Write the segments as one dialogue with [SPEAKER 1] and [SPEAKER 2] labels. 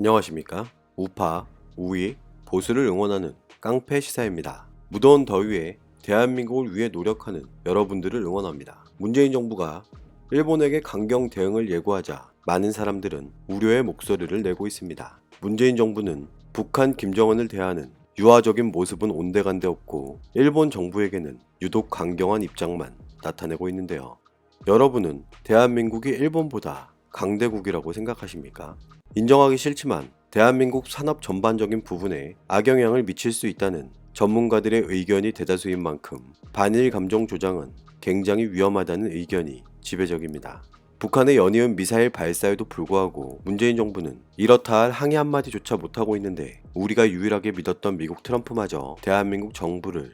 [SPEAKER 1] 안녕하십니까? 우파, 우익, 보수를 응원하는 깡패 시사입니다. 무더운 더위에 대한민국을 위해 노력하는 여러분들을 응원합니다. 문재인 정부가 일본에게 강경 대응을 예고하자 많은 사람들은 우려의 목소리를 내고 있습니다. 문재인 정부는 북한 김정은을 대하는 유화적인 모습은 온데간데 없고 일본 정부에게는 유독 강경한 입장만 나타내고 있는데요. 여러분은 대한민국이 일본보다 강대국이라고 생각하십니까? 인정하기 싫지만 대한민국 산업 전반적인 부분에 악영향을 미칠 수 있다는 전문가들의 의견이 대다수인 만큼 반일 감정 조장은 굉장히 위험하다는 의견이 지배적입니다. 북한의 연이은 미사일 발사에도 불구하고 문재인 정부는 이렇다 할 항의 한마디조차 못하고 있는데 우리가 유일하게 믿었던 미국 트럼프마저 대한민국 정부를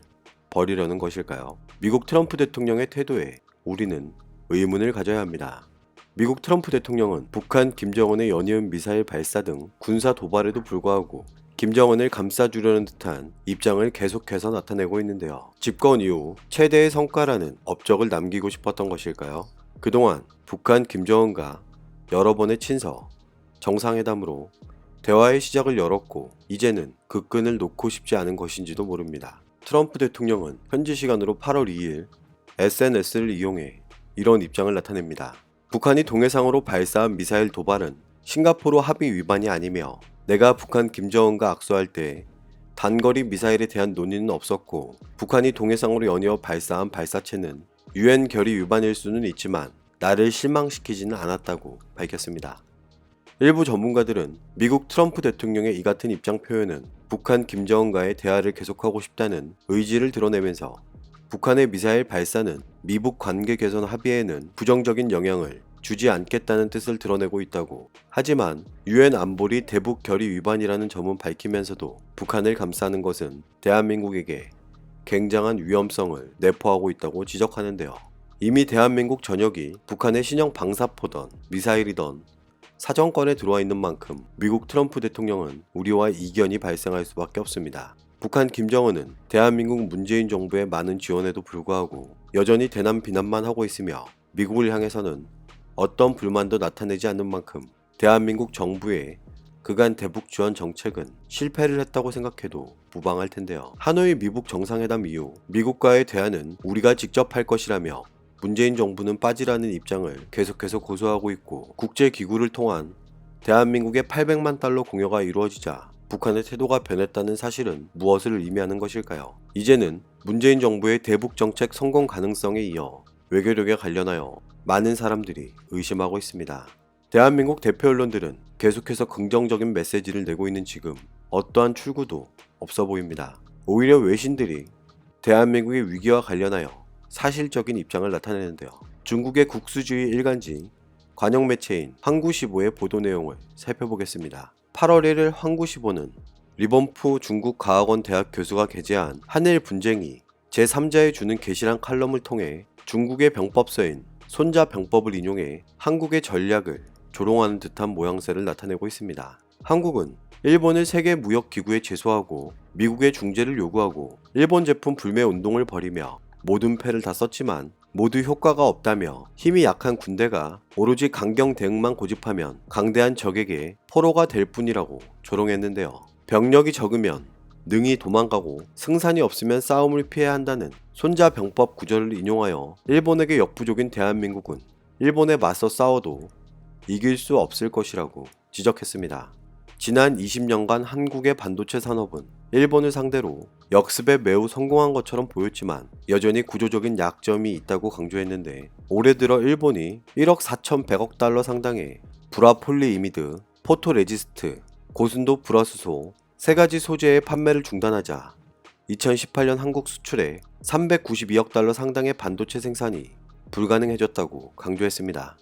[SPEAKER 1] 버리려는 것일까요? 미국 트럼프 대통령의 태도에 우리는 의문을 가져야 합니다. 미국 트럼프 대통령은 북한 김정은의 연이은 미사일 발사 등 군사 도발에도 불구하고 김정은을 감싸주려는 듯한 입장을 계속해서 나타내고 있는데요. 집권 이후 최대의 성과라는 업적을 남기고 싶었던 것일까요? 그동안 북한 김정은과 여러 번의 친서, 정상회담으로 대화의 시작을 열었고 이제는 그 끈을 놓고 싶지 않은 것인지도 모릅니다. 트럼프 대통령은 현지 시간으로 8월 2일 SNS를 이용해 이런 입장을 나타냅니다. 북한이 동해상으로 발사한 미사일 도발은 싱가포르 합의 위반이 아니며 내가 북한 김정은과 악수할 때 단거리 미사일에 대한 논의는 없었고 북한이 동해상으로 연이어 발사한 발사체는 UN 결의 위반일 수는 있지만 나를 실망시키지는 않았다고 밝혔습니다. 일부 전문가들은 미국 트럼프 대통령의 이 같은 입장 표현은 북한 김정은과의 대화를 계속하고 싶다는 의지를 드러내면서 북한의 미사일 발사는 미북 관계 개선 합의에는 부정적인 영향을 주지 않겠다는 뜻을 드러내고 있다고. 하지만 UN 안보리 대북 결의 위반이라는 점은 밝히면서도 북한을 감싸는 것은 대한민국에게 굉장한 위험성을 내포하고 있다고 지적하는데요. 이미 대한민국 전역이 북한의 신형 방사포든 미사일이든 사정권에 들어와 있는 만큼 미국 트럼프 대통령은 우리와 이견이 발생할 수밖에 없습니다. 북한 김정은은 대한민국 문재인 정부의 많은 지원에도 불구하고 여전히 대남 비난만 하고 있으며 미국을 향해서는 어떤 불만도 나타내지 않는 만큼 대한민국 정부의 그간 대북 지원 정책은 실패를 했다고 생각해도 무방할 텐데요. 하노이 미북 정상회담 이후 미국과의 대화는 우리가 직접 할 것이라며 문재인 정부는 빠지라는 입장을 계속해서 고수하고 있고 국제기구를 통한 대한민국의 800만 달러 공여가 이루어지자 북한의 태도가 변했다는 사실은 무엇을 의미하는 것일까요? 이제는 문재인 정부의 대북 정책 성공 가능성에 이어 외교력에 관련하여 많은 사람들이 의심하고 있습니다. 대한민국 대표 언론들은 계속해서 긍정적인 메시지를 내고 있는 지금 어떠한 출구도 없어 보입니다. 오히려 외신들이 대한민국의 위기와 관련하여 사실적인 입장을 나타내는데요. 중국의 국수주의 일간지 관영 매체인 황구시보의 보도 내용을 살펴보겠습니다. 8월 1일 황구시보는 리범프 중국과학원 대학 교수가 게재한 한일 분쟁이 제3자에 주는 계시란 칼럼을 통해 중국의 병법서인 손자병법을 인용해 한국의 전략을 조롱하는 듯한 모양새를 나타내고 있습니다. 한국은 일본을 세계무역기구에 제소하고 미국의 중재를 요구하고 일본 제품 불매 운동을 벌이며 모든 패를 다 썼지만 모두 효과가 없다며 힘이 약한 군대가 오로지 강경 대응만 고집하면 강대한 적에게 포로가 될 뿐이라고 조롱했는데요. 병력이 적으면 능히 도망가고 승산이 없으면 싸움을 피해야 한다는 손자병법 구절을 인용하여 일본에게 역부족인 대한민국은 일본에 맞서 싸워도 이길 수 없을 것이라고 지적했습니다. 지난 20년간 한국의 반도체 산업은 일본을 상대로 역습에 매우 성공한 것처럼 보였지만 여전히 구조적인 약점이 있다고 강조했는데 올해 들어 일본이 1억 4,100억 달러 상당의 불화폴리이미드, 포토레지스트, 고순도 불화수소 3가지 소재의 판매를 중단하자 2018년 한국 수출에 392억 달러 상당의 반도체 생산이 불가능해졌다고 강조했습니다.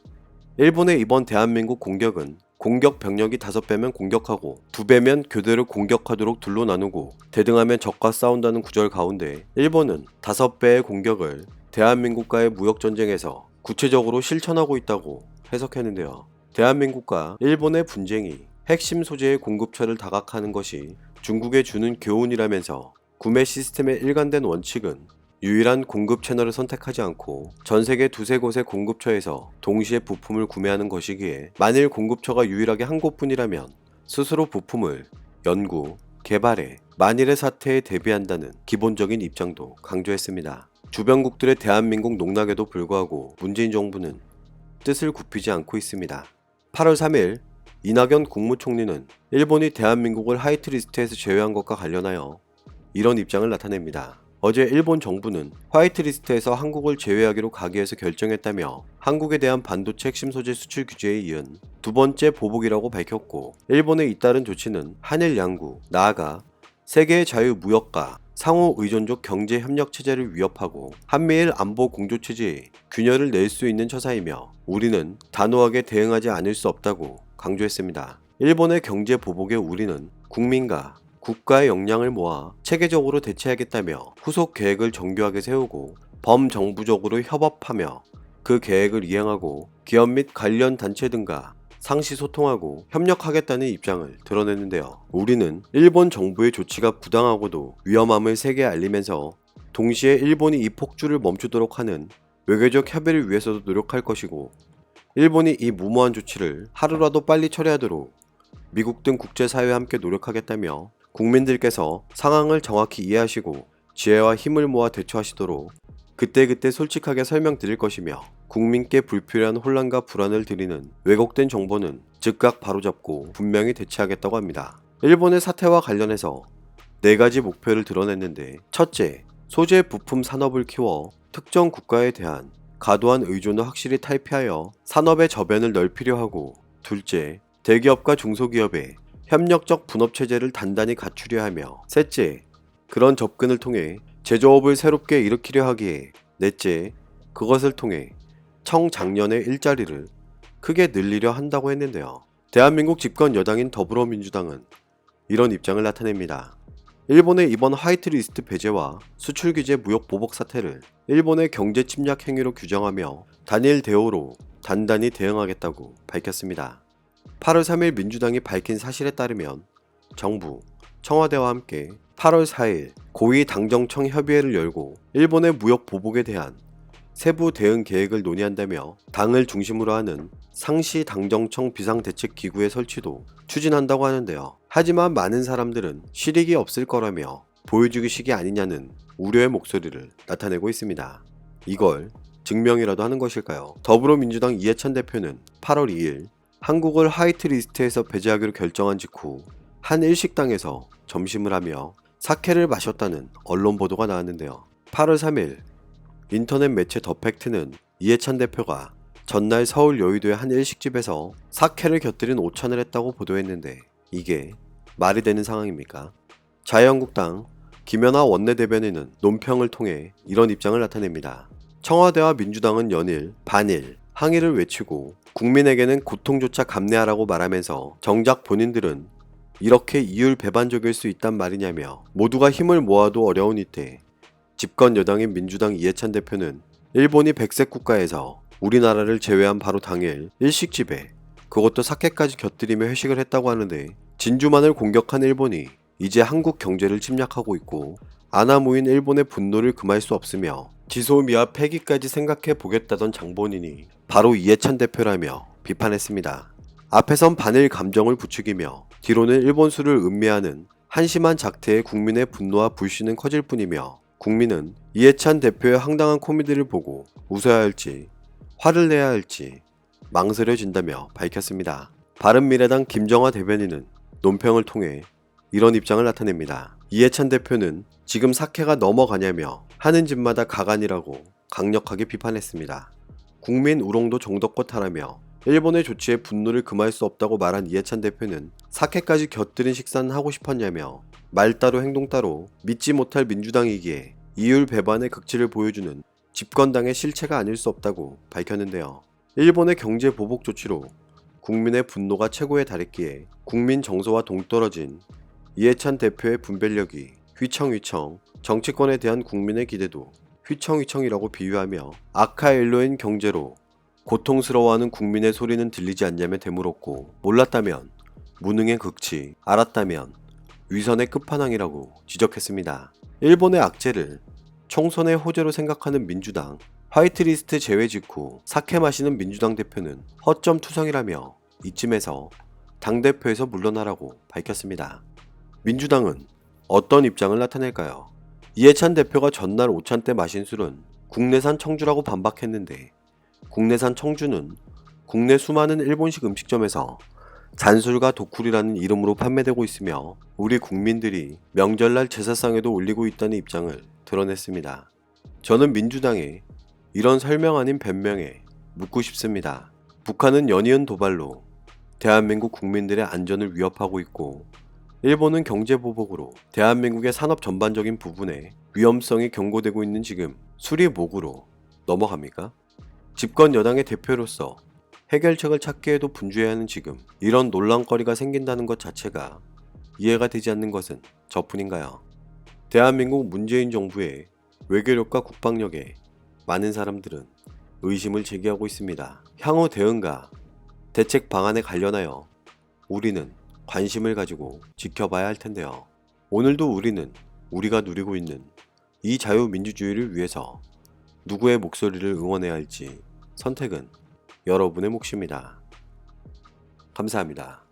[SPEAKER 1] 일본의 이번 대한민국 공격은 공격 병력이 5배면 공격하고 2배면 교대를 공격하도록 둘로 나누고 대등하면 적과 싸운다는 구절 가운데 일본은 5배의 공격을 대한민국과의 무역전쟁에서 구체적으로 실천하고 있다고 해석했는데요. 대한민국과 일본의 분쟁이 핵심 소재의 공급처를 다각하는 것이 중국에 주는 교훈이라면서 구매 시스템의 일관된 원칙은 유일한 공급 채널을 선택하지 않고 전세계 두세 곳의 공급처에서 동시에 부품을 구매하는 것이기에 만일 공급처가 유일하게 한 곳뿐이라면 스스로 부품을 연구, 개발해 만일의 사태에 대비한다는 기본적인 입장도 강조했습니다. 주변국들의 대한민국 농락에도 불구하고 문재인 정부는 뜻을 굽히지 않고 있습니다. 8월 3일 이낙연 국무총리는 일본이 대한민국을 화이트리스트에서 제외한 것과 관련하여 이런 입장을 나타냅니다. 어제 일본 정부는 화이트리스트에서 한국을 제외하기로 가기에서 결정했다며 한국에 대한 반도체 핵심 소재 수출 규제에 이은 두 번째 보복이라고 밝혔고, 일본의 잇따른 조치는 한일 양국, 나아가 세계의 자유무역과 상호 의존적 경제 협력 체제를 위협하고 한미일 안보 공조 체제에 균열을 낼 수 있는 처사이며 우리는 단호하게 대응하지 않을 수 없다고 강조했습니다. 일본의 경제 보복에 우리는 국민과 국가의 역량을 모아 체계적으로 대처하겠다며 후속 계획을 정교하게 세우고 범정부적으로 협업하며 그 계획을 이행하고 기업 및 관련 단체 등과 상시 소통하고 협력하겠다는 입장을 드러냈는데요. 우리는 일본 정부의 조치가 부당하고도 위험함을 세계에 알리면서 동시에 일본이 이 폭주를 멈추도록 하는 외교적 협의를 위해서도 노력할 것이고, 일본이 이 무모한 조치를 하루라도 빨리 처리하도록 미국 등 국제사회와 함께 노력하겠다며 국민들께서 상황을 정확히 이해하시고 지혜와 힘을 모아 대처하시도록 그때그때 솔직하게 설명드릴 것이며, 국민께 불필요한 혼란과 불안을 드리는 왜곡된 정보는 즉각 바로잡고 분명히 대처하겠다고 합니다. 일본의 사태와 관련해서 4가지 목표를 드러냈는데, 첫째, 소재 부품 산업을 키워 특정 국가에 대한 과도한 의존을 확실히 탈피하여 산업의 저변을 넓히려 하고, 둘째, 대기업과 중소기업의 협력적 분업체제를 단단히 갖추려 하며, 셋째, 그런 접근을 통해 제조업을 새롭게 일으키려 하기에, 넷째, 그것을 통해 청작년의 일자리를 크게 늘리려 한다고 했는데요. 대한민국 집권 여당인 더불어민주당은 이런 입장을 나타냅니다. 일본의 이번 화이트리스트 배제와 수출 규제 무역 보복 사태를 일본의 경제 침략 행위로 규정하며 단일 대오로 단단히 대응하겠다고 밝혔습니다. 8월 3일 민주당이 밝힌 사실에 따르면 정부, 청와대와 함께 8월 4일 고위 당정청 협의회를 열고 일본의 무역 보복에 대한 세부 대응 계획을 논의한다며 당을 중심으로 하는 상시 당정청 비상대책기구의 설치도 추진한다고 하는데요. 하지만 많은 사람들은 실익이 없을 거라며 보여주기식이 아니냐는 우려의 목소리를 나타내고 있습니다. 이걸 증명이라도 하는 것일까요? 더불어민주당 이해찬 대표는 8월 2일 한국을 화이트리스트에서 배제하기로 결정한 직후 한 일식당에서 점심을 하며 사케를 마셨다는 언론 보도가 나왔는데요. 8월 3일 인터넷 매체 더팩트는 이해찬 대표가 전날 서울 여의도의 한 일식집에서 사케를 곁들인 오찬을 했다고 보도했는데, 이게 말이 되는 상황입니까? 자유한국당 김연아 원내대변인은 논평을 통해 이런 입장을 나타냅니다. 청와대와 민주당은 연일, 반일, 항의를 외치고 국민에게는 고통조차 감내하라고 말하면서 정작 본인들은 이렇게 이율배반적일 수 있단 말이냐며 모두가 힘을 모아도 어려운 이때 집권 여당인 민주당 이해찬 대표는 일본이 백색 국가에서 우리나라를 제외한 바로 당일 일식집에 그것도 사케까지 곁들이며 회식을 했다고 하는데, 진주만을 공격한 일본이 이제 한국 경제를 침략하고 있고 아나무인 일본의 분노를 금할 수 없으며 지소미아 폐기까지 생각해 보겠다던 장본인이 바로 이해찬 대표라며 비판했습니다. 앞에선 반일 감정을 부추기며 뒤로는 일본 수를 음미하는 한심한 작태에 국민의 분노와 불신은 커질 뿐이며, 국민은 이해찬 대표의 황당한 코미디를 보고 웃어야 할지 화를 내야 할지 망설여진다며 밝혔습니다. 바른미래당 김정화 대변인은 논평을 통해 이런 입장을 나타냅니다. 이해찬 대표는 지금 사케가 넘어가냐며 하는 짓마다 가관이라고 강력하게 비판했습니다. 국민 우롱도 정도껏 하라며 일본의 조치에 분노를 금할 수 없다고 말한 이해찬 대표는 사케까지 곁들인 식사는 하고 싶었냐며 말 따로 행동 따로 믿지 못할 민주당이기에 이율배반의 극치를 보여주는 집권당의 실체가 아닐 수 없다고 밝혔는데요. 일본의 경제 보복 조치로 국민의 분노가 최고에 달했기에 국민 정서와 동떨어진 이해찬 대표의 분별력이 휘청휘청, 정치권에 대한 국민의 기대도 휘청휘청이라고 비유하며 아카일로인 경제로 고통스러워하는 국민의 소리는 들리지 않냐며 되물었고, 몰랐다면 무능의 극치, 알았다면 위선의 끝판왕이라고 지적했습니다. 일본의 악재를 총선의 호재로 생각하는 민주당, 화이트리스트 제외 직후 사케 마시는 민주당 대표는 허점투성이라며 이쯤에서 당대표에서 물러나라고 밝혔습니다. 민주당은 어떤 입장을 나타낼까요? 이해찬 대표가 전날 오찬 때 마신 술은 국내산 청주라고 반박했는데, 국내산 청주는 국내 수많은 일본식 음식점에서 잔술과 도쿠리라는 이름으로 판매되고 있으며 우리 국민들이 명절날 제사상에도 올리고 있다는 입장을 드러냈습니다. 저는 민주당의 이런 설명 아닌 변명에 묻고 싶습니다. 북한은 연이은 도발로 대한민국 국민들의 안전을 위협하고 있고, 일본은 경제보복으로 대한민국의 산업 전반적인 부분에 위험성이 경고되고 있는 지금 술이 목으로 넘어갑니까? 집권 여당의 대표로서 해결책을 찾기에도 분주해야 하는 지금 이런 논란거리가 생긴다는 것 자체가 이해가 되지 않는 것은 저뿐인가요? 대한민국 문재인 정부의 외교력과 국방력에 많은 사람들은 의심을 제기하고 있습니다. 향후 대응과 대책 방안에 관련하여 우리는 관심을 가지고 지켜봐야 할 텐데요. 오늘도 우리는 우리가 누리고 있는 이 자유민주주의를 위해서 누구의 목소리를 응원해야 할지 선택은 여러분의 몫입니다. 감사합니다.